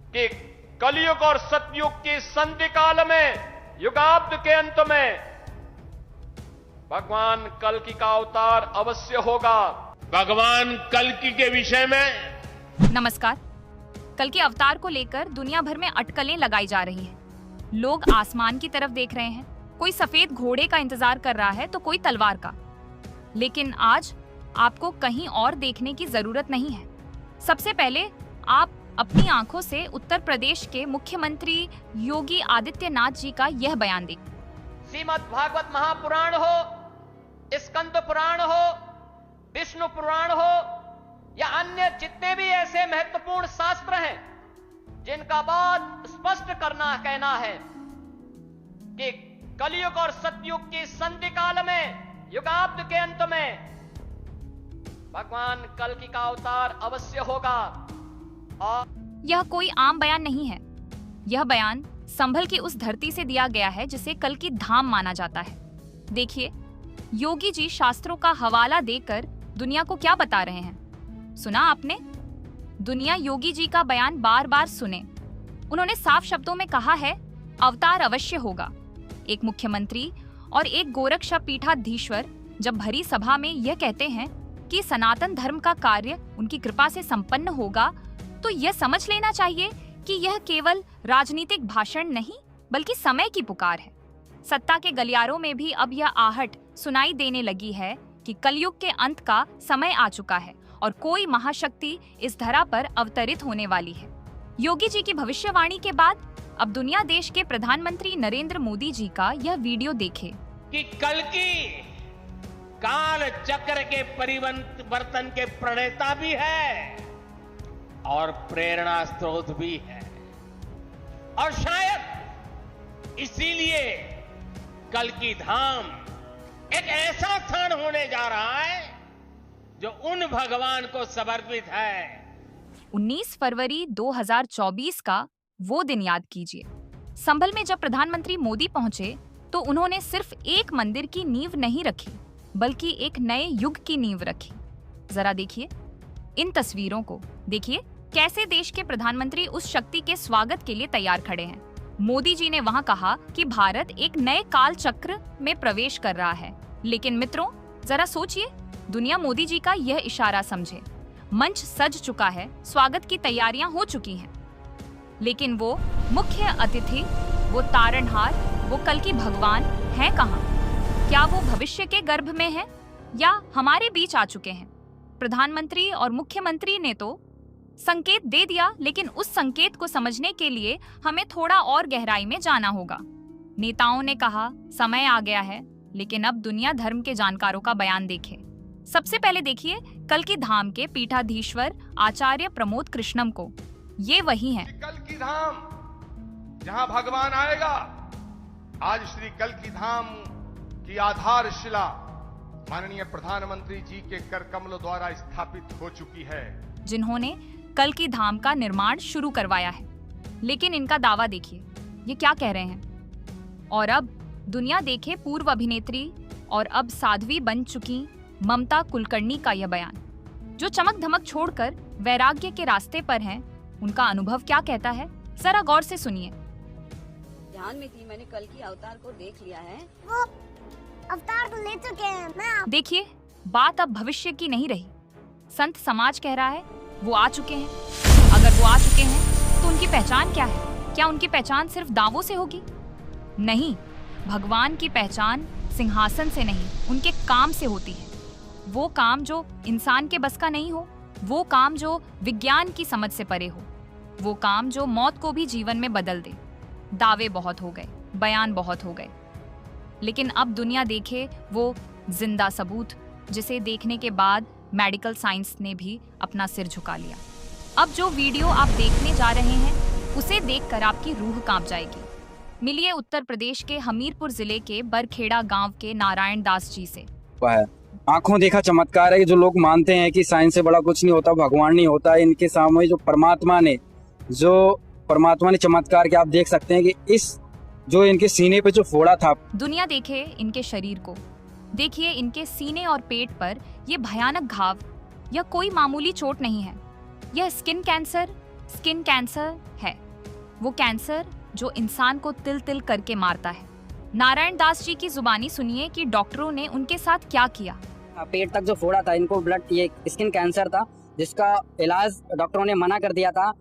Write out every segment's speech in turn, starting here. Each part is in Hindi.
कि कलयुग और सतयुग की संधि काल में, युगाब्द के अंत में भगवान कल्कि का अवतार अवश्य होगा। भगवान कल्कि के विषय में नमस्कार। कल्कि अवतार को लेकर दुनिया भर में अटकलें लगाई जा रही हैं। लोग आसमान की तरफ देख रहे हैं, कोई सफेद घोड़े का इंतजार कर रहा है तो कोई तलवार का। लेकिन आज आपको कहीं और देखने की जरूरत नहीं है। सबसे पहले आप अपनी आंखों से उत्तर प्रदेश के मुख्यमंत्री योगी आदित्यनाथ जी का यह बयान देखिए। श्रीमद् भागवत महापुराण हो, स्कंद पुराण हो, विष्णु पुराण हो या अन्य जितने भी ऐसे महत्वपूर्ण शास्त्र हैं जिनका बहुत स्पष्ट कहना है कि कलयुग और सतयुग की संधि काल में, युगाब्द के अंत में भगवान कल्कि का अवतार अवश्य होगा। और यह कोई आम बयान नहीं है। यह बयान संभल की उस धरती से दिया गया है जिसे कल्कि धाम माना जाता है। देखिए, योगी जी शास्त्रों का हवाला देकर दुनिया को क्या बता रहे हैं। सुना आपने? दुनिया योगी जी का बयान बार बार सुने। उन्होंने साफ शब्दों में कहा है, अवतार अवश्य होगा। एक मुख्यमंत्री और एक गोरक्षा पीठाधीश्वर जब भरी सभा में यह कहते हैं कि सनातन धर्म का कार्य उनकी कृपा से संपन्न होगा, तो यह समझ लेना चाहिए कि यह केवल राजनीतिक भाषण नहीं बल्कि समय की पुकार है। सत्ता के गलियारों में भी अब यह आहट सुनाई देने लगी है कि कलयुग के अंत का समय आ चुका है और कोई महाशक्ति इस धरा पर अवतरित होने वाली है। योगी जी की भविष्यवाणी के बाद अब दुनिया देश के प्रधानमंत्री नरेंद्र मोदी जी का यह वीडियो देखे कि कल्कि काल चक्र के परिवर्तन के प्रणेता भी है और प्रेरणा स्रोत भी है। और शायद इसीलिए कल्कि धाम एक ऐसा स्थान होने जा रहा है जो उन भगवान को समर्पित है। 19 फरवरी 2024 का वो दिन याद कीजिए। संभल में जब प्रधानमंत्री मोदी पहुंचे तो उन्होंने सिर्फ एक मंदिर की नींव नहीं रखी बल्कि एक नए युग की नींव रखी। जरा देखिए इन तस्वीरों को। देखिए कैसे देश के प्रधानमंत्री उस शक्ति के स्वागत के लिए तैयार खड़े हैं। मोदी जी ने वहां कहा कि भारत एक नए काल चक्र में प्रवेश कर रहा है। लेकिन मित्रों, जरा सोचिए, दुनिया मोदी जी का यह इशारा समझे। मंच सज चुका है, स्वागत की तैयारियां हो चुकी हैं, लेकिन वो मुख्य अतिथि, वो तारणहार, वो कल्कि भगवान हैं कहाँ? क्या वो भविष्य के गर्भ में हैं या हमारे बीच आ चुके हैं? प्रधानमंत्री और मुख्यमंत्री ने तो संकेत दे दिया, लेकिन उस संकेत को समझने के लिए हमें थोड़ा और गहराई में जाना होगा। नेताओं ने कहा समय आ गया है, लेकिन अब दुनिया धर्म के जानकारों का बयान देखें। सबसे पहले देखिए कल्कि धाम के पीठाधीश्वर आचार्य प्रमोद कृष्णम को। ये वही हैं। कल्कि धाम जहां भगवान आएगा। आज श्री कल्कि धाम की आधारशिला माननीय प्रधानमंत्री जी के कर कमलों द्वारा स्थापित हो चुकी है, जिन्होंने कल्कि धाम का निर्माण शुरू करवाया है। लेकिन इनका दावा देखिए, ये क्या कह रहे हैं। और अब दुनिया देखे पूर्व अभिनेत्री और अब साध्वी बन चुकी ममता कुलकर्णी का यह बयान, जो चमक धमक छोड़कर वैराग्य के रास्ते पर हैं। उनका अनुभव क्या कहता है, जरा गौर से सुनिए। ध्यान में थी, मैंने कल्कि अवतार को देख लिया है। वो अवतार तो ले चुके हैं। देखिए, बात अब भविष्य की नहीं रही। संत समाज कह रहा है वो आ चुके हैं। अगर वो आ चुके हैं तो उनकी पहचान क्या है? क्या उनकी पहचान सिर्फ दावों से होगी? नहीं, भगवान की पहचान सिंहासन से नहीं, उनके काम से होती है। वो काम जो इंसान के बस का नहीं हो, वो काम जो विज्ञान की समझ से परे हो, वो काम जो मौत को भी जीवन में बदल दे। दावे बहुत हो गए, बयान बहुत हो गए, लेकिन अब दुनिया देखे वो जिंदा सबूत, जिसे देखने के बाद मेडिकल साइंस ने भी अपना सिर झुका लिया। अब जो वीडियो आप देखने जा रहे हैं उसे देखकर आपकी रूह कांप जाएगी। मिलिए उत्तर प्रदेश के हमीरपुर जिले के बरखेड़ा गांव के नारायण दास जी से। आंखों देखा चमत्कार है। जो लोग मानते हैं कि साइंस से बड़ा कुछ नहीं होता, भगवान नहीं होता, इनके सामने जो परमात्मा ने चमत्कार के आप देख सकते हैं कि इस जो इनके सीने पे जो फोड़ा था। दुनिया देखे इनके शरीर को, देखिए इनके सीने और पेट पर ये भयानक घाव। यह कोई मामूली चोट नहीं है, यह स्किन कैंसर स्किन कैंसर है, वो कैंसर जो इंसान को तिल तिल करके मारता है। नारायण दास जी की जुबानी सुनिए कि डॉक्टरों ने उनके साथ क्या किया। पेट तक जो फोड़ा था, इनको ब्लड, ये स्किन कैंसर था जिसका इलाज डॉक्टरों ने मना कर दिया था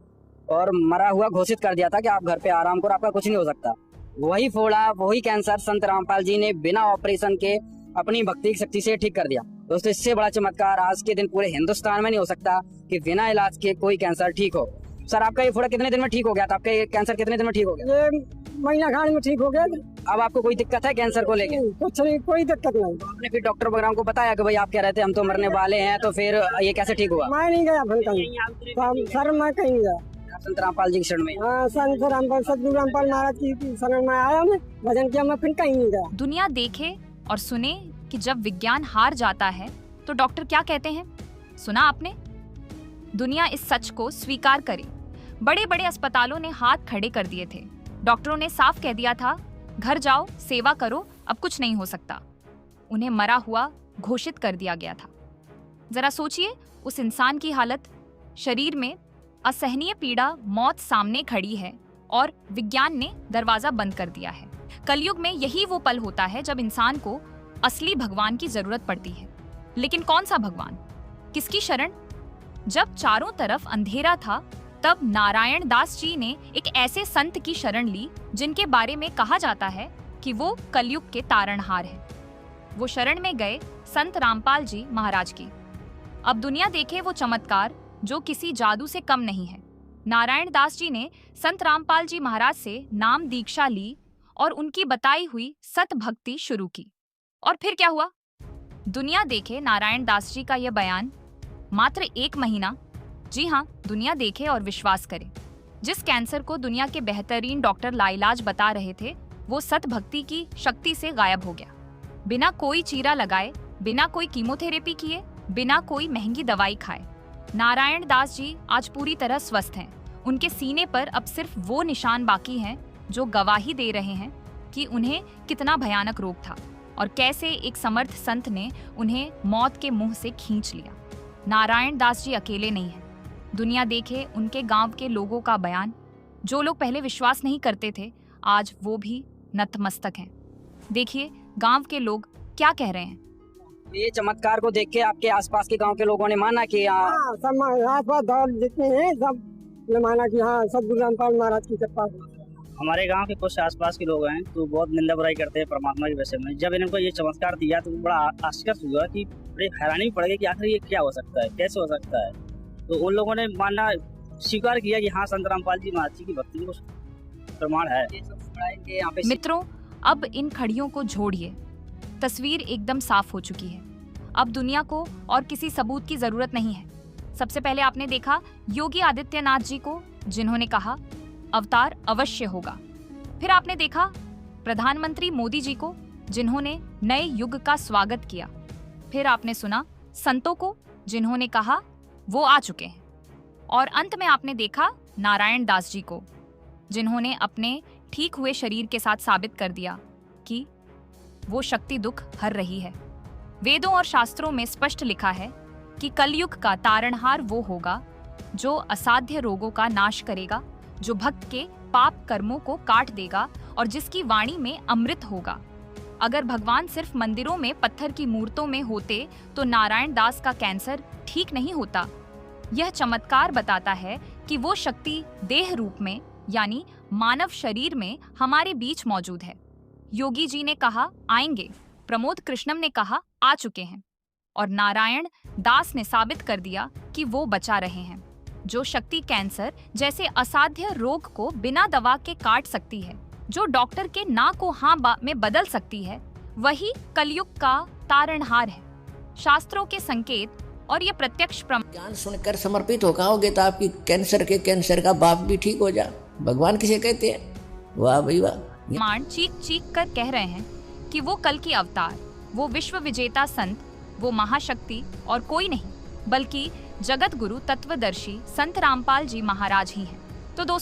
और मरा हुआ घोषित कर दिया था कि आप घर पे आराम करो, आपका कुछ नहीं हो सकता। वही फोड़ा, वही कैंसर संत रामपाल जी ने बिना ऑपरेशन के अपनी भक्ति की शक्ति से ठीक कर दिया। दोस्तों, इससे बड़ा चमत्कार आज के दिन पूरे हिंदुस्तान में नहीं हो सकता कि बिना इलाज के कोई कैंसर ठीक हो। सर, आपका ये फोड़ा कितने दिन में ठीक हो गया था? आपका ये कैंसर कितने दिन में ठीक हो गया? ये महीना खाने में ठीक हो गया। अब आपको कोई दिक्कत है कैंसर को लेके? कुछ नहीं, कोई दिक्कत नहीं। आपने फिर डॉक्टर वगैरह को बताया कि भाई आप कह रहे थे हम तो मरने वाले हैं, तो फिर ये कैसे ठीक हुआ? मैं नहीं गया फिर कहीं, सर मैं कहीं नहीं गया। संत रामपाल जी की शरण में? हाँ, संत रामपाल, सतगुरु रामपाल महाराज की शरण में आया, मैं भजन किया, मैं फिर कहीं नहीं गया। दुनिया देखे और सुने कि जब विज्ञान हार जाता है तो डॉक्टर क्या कहते हैं। सुना आपने? दुनिया इस सच को स्वीकार करे। बड़े बड़े अस्पतालों ने हाथ खड़े कर दिए थे। डॉक्टरों ने साफ कह दिया था, घर जाओ, सेवा करो, अब कुछ नहीं हो सकता। उन्हें मरा हुआ घोषित कर दिया गया था। जरा सोचिए उस इंसान की हालत। शरीर में असहनीय पीड़ा, मौत सामने खड़ी है और विज्ञान ने दरवाजा बंद कर दिया है। कलयुग में यही वो पल होता है जब इंसान को असली भगवान की जरूरत पड़ती है। लेकिन कौन सा भगवान, किसकी शरण? जब चारों तरफ अंधेरा था तब नारायण दास जी ने एक ऐसे संत की शरण ली जिनके बारे में कहा जाता है कि वो कलयुग के तारणहार हैं। वो शरण में गए संत रामपाल जी महाराज की। अब दुनिया देखे वो चमत्कार जो किसी जादू से कम नहीं है। नारायण दास जी ने संत रामपाल जी महाराज से नाम दीक्षा ली और उनकी बताई हुई सत भक्ति शुरू की। और फिर क्या हुआ? दुनिया देखे नारायण दास जी का यह बयान। मात्र 1 महीना, जी हाँ, दुनिया देखे और विश्वास करे। जिस कैंसर को दुनिया के बेहतरीन डॉक्टर लाइलाज बता रहे थे, वो सत भक्ति की शक्ति से गायब हो गया। बिना कोई चीरा लगाए, बिना कोई कीमोथेरेपी किए, बिना कोई महंगी दवाई खाए, नारायण दास जी आज पूरी तरह स्वस्थ हैं। उनके सीने पर अब सिर्फ वो निशान बाकी हैं जो गवाही दे रहे हैं कि उन्हें कितना भयानक रोग था और कैसे एक समर्थ संत ने उन्हें मौत के मुंह से खींच लिया। नारायण दास जी अकेले नहीं हैं। दुनिया देखे उनके गांव के लोगों का बयान। जो लोग पहले विश्वास नहीं करते थे, आज वो भी नतमस्तक हैं। देखिए गांव के लोग क्या कह रहे हैं। ये चमत्कार को देख के आपके आसपास के गांव के लोगों ने माना कि हाँ, सब आसपास दौर जितने हैं सब ने माना कि हाँ, सतगुरु रामपाल महाराज की कृपा। हमारे गांव के कुछ आसपास के लोग हैं तो बहुत निंदा बुराई करते हैं परमात्मा के विषय में। जब इनको ये चमत्कार दिया तो बड़ा आश्चर्य हुआ कि बड़ी हैरानी भी पड़ गई कि आखिर ये क्या हो सकता है, कैसे हो सकता है। तो उन लोगों ने मानना स्वीकार किया कि हाँ, संत रामपाल जी महाराज की भक्ति को प्रमाण है। मित्रों, अब इन खड़ियों को जोड़िए। तस्वीर एकदम साफ हो चुकी है। अब दुनिया को और किसी सबूत की जरूरत नहीं है। सबसे पहले आपने देखा योगी आदित्यनाथ जी को, जिन्होंने कहा अवतार अवश्य होगा। फिर आपने देखा प्रधानमंत्री मोदी जी को, जिन्होंने नए युग का स्वागत किया। फिर आपने सुना संतों को, जिन्होंने कहा वो आ चुके हैं। और अंत में आपने देखा नारायण दास जी को, जिन्होंने अपने ठीक हुए शरीर के साथ साबित कर दिया कि वो शक्ति दुख हर रही है। वेदों और शास्त्रों में स्पष्ट लिखा है कि कलयुग का तारणहार वो होगा जो असाध्य रोगों का नाश करेगा, जो भक्त के पाप कर्मों को काट देगा और जिसकी वाणी में अमृत होगा। अगर भगवान सिर्फ मंदिरों में पत्थर की मूर्तों में होते तो नारायण दास का कैंसर ठीक नहीं होता। यह चमत्कार बताता है कि वो शक्ति देह रूप में यानी मानव शरीर में हमारे बीच मौजूद है। योगी जी ने कहा आएंगे, प्रमोद कृष्णम ने कहा आ चुके हैं, और नारायण दास ने साबित कर दिया कि वो बचा रहे हैं। जो शक्ति कैंसर जैसे असाध्य रोग को बिना दवा के काट सकती है, जो डॉक्टर के ना को हाँ में बदल सकती है, वही कलयुग का तारणहार है। शास्त्रों के संकेत और ये प्रत्यक्ष ज्ञान सुनकर समर्पित हो जाओगे तो आपकी कैंसर का बाप भी ठीक हो जा। भगवान किसे कहते हैं? वाह भाई वाह। मान चीख चीख कर कह रहे हैं कि वो कल की अवतार, वो विश्व विजेता संत, वो महाशक्ति और कोई नहीं बल्कि जगत गुरु तत्वदर्शी संत रामपाल जी महाराज ही हैं। तो दोस्तों